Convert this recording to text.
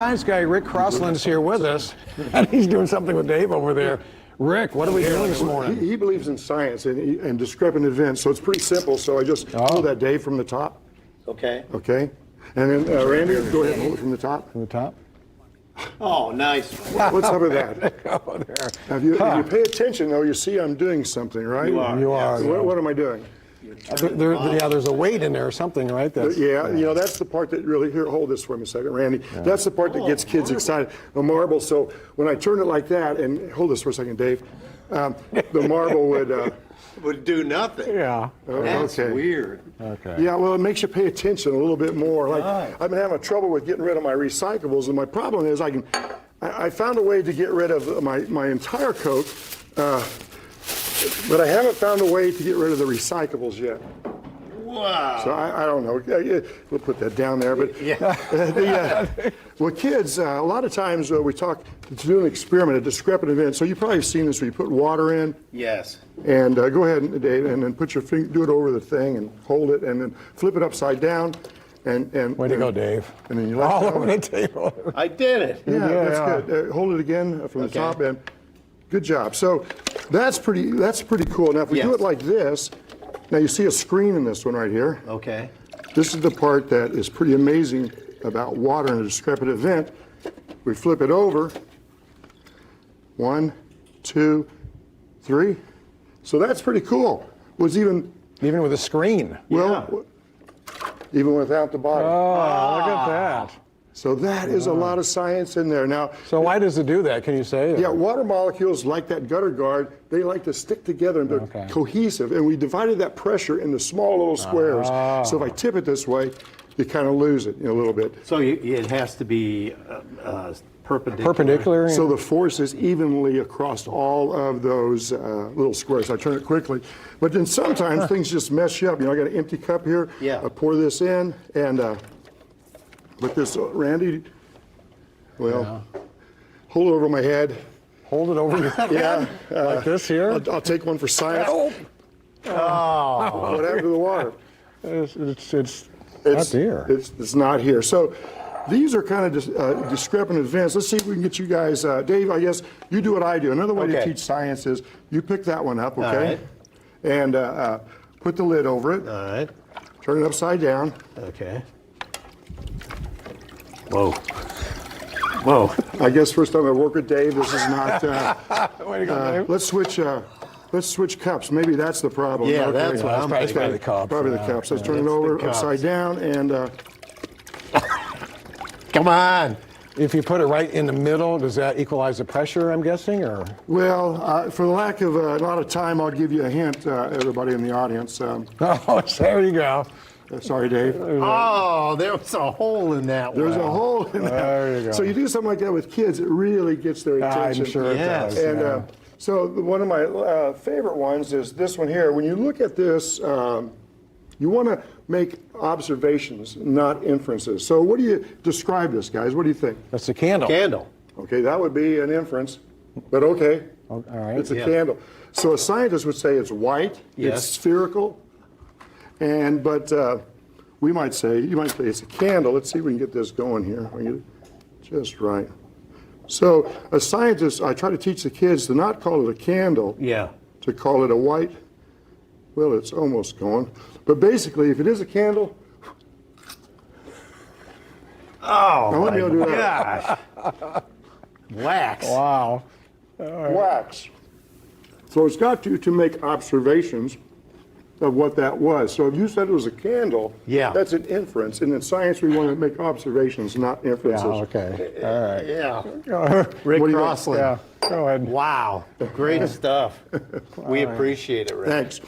Science guy Rick Crosslin's here with us, and he's doing something with Dave over there. Rick, what are we doing this morning? He believes in science and discrepant events, so it's pretty simple. So I just hold that Dave from the top. Okay. Okay. And then Randy, go ahead and hold it from the top. From the top? Oh, nice. What's up with that? Oh, there. Now, if you pay attention, though, you see I'm doing something, right? You are. You are. What am I doing? There's a weight in there or something, right? Yeah, you know, that's the part that really, here, hold this for me a second, Randy. That's the part that gets kids excited. The marble, so when I turn it like that, and hold this for a second, Dave, the marble Would do nothing. Yeah. That's okay. weird. Okay. Yeah, well, it makes you pay attention a little bit more. Like, I've been having trouble with getting rid of my recyclables, and my problem is I found a way to get rid of my entire Coke, but I haven't found a way to get rid of the recyclables yet. Wow. So I don't know. We'll put that down there. But well, kids, a lot of times we talk to do an experiment, a discrepant event. So you've probably seen this where you put water in. Yes. And go ahead, Dave, and then put your finger, do it over the thing, and hold it, and then flip it upside down. And Way to go, Dave. And then you let all go. over the table. I did it. Yeah, that's good. Hold it again from the top end. Good job. So that's pretty cool. Now, if we do it like this, now you see a screen in this one right here. Okay. This is the part that is pretty amazing about water in a discrepant event. We flip it over. 1, 2, 3. So that's pretty cool. Was even with a screen. Well, even without the bottom. Oh, look at that. So that is a lot of science in there. Now, So why does it do that? Can you say? yeah, water molecules, like that gutter guard, they like to stick together and they're cohesive. And we divided that pressure into small little squares. So if I tip it this way, you kind of lose it a little bit. So it has to be perpendicular. Perpendicular? So the force is evenly across all of those little squares. I turn it quickly. But then sometimes things just mess you up. You know, I got an empty cup here. Yeah. I pour this in and with this, Randy, well, hold it over my head. Hold it over your head? Like this here? I'll take one for science. Oh. What happened to the water? It's not here. It's not here. So these are kind of discrepant events. Let's see if we can get you guys, Dave, I guess you do what I do. Another way to teach science is you pick that one up, okay? And put the lid over it. All right. Turn it upside down. Okay. Whoa. Whoa. I guess first time I work with Dave, this is not. Way to go, Dave. Let's switch cups. Maybe that's the problem. Yeah, that's what I'm Probably thinking. the cups. Probably the cups. Let's turn it over upside down and. Come on. If you put it right in the middle, does that equalize the pressure, I'm guessing, or? Well, for the lack of a lot of time, I'll give you a hint, everybody in the audience. Oh, there you go. Sorry, Dave. Oh, there's a hole in that one. There's a hole in that. There you go. So you do something like that with kids, it really gets their attention. I'm sure it does. And so one of my favorite ones is this one here. When you look at this, you want to make observations, not inferences. So what do you describe this, guys? What do you think? That's a candle. Candle. Okay, that would be an inference, but okay. All right. It's a candle. So a scientist would say it's white, it's spherical, but you might say it's a candle. Let's see if we can get this going here. We get it just right. So a scientist, I try to teach the kids to not call it a candle, to call it a white. Well, it's almost going. But basically, if it is a candle, Oh, let me my do that. gosh. Wax. Wow. Wax. So it's got to make observations of what that was. So if you said it was a candle, that's an inference. And in science, we want to make observations, not inferences. Okay. All right. Yeah. Rick Crosslin. Yeah. Go ahead. Wow. Great stuff. We appreciate it, Rick. Thanks.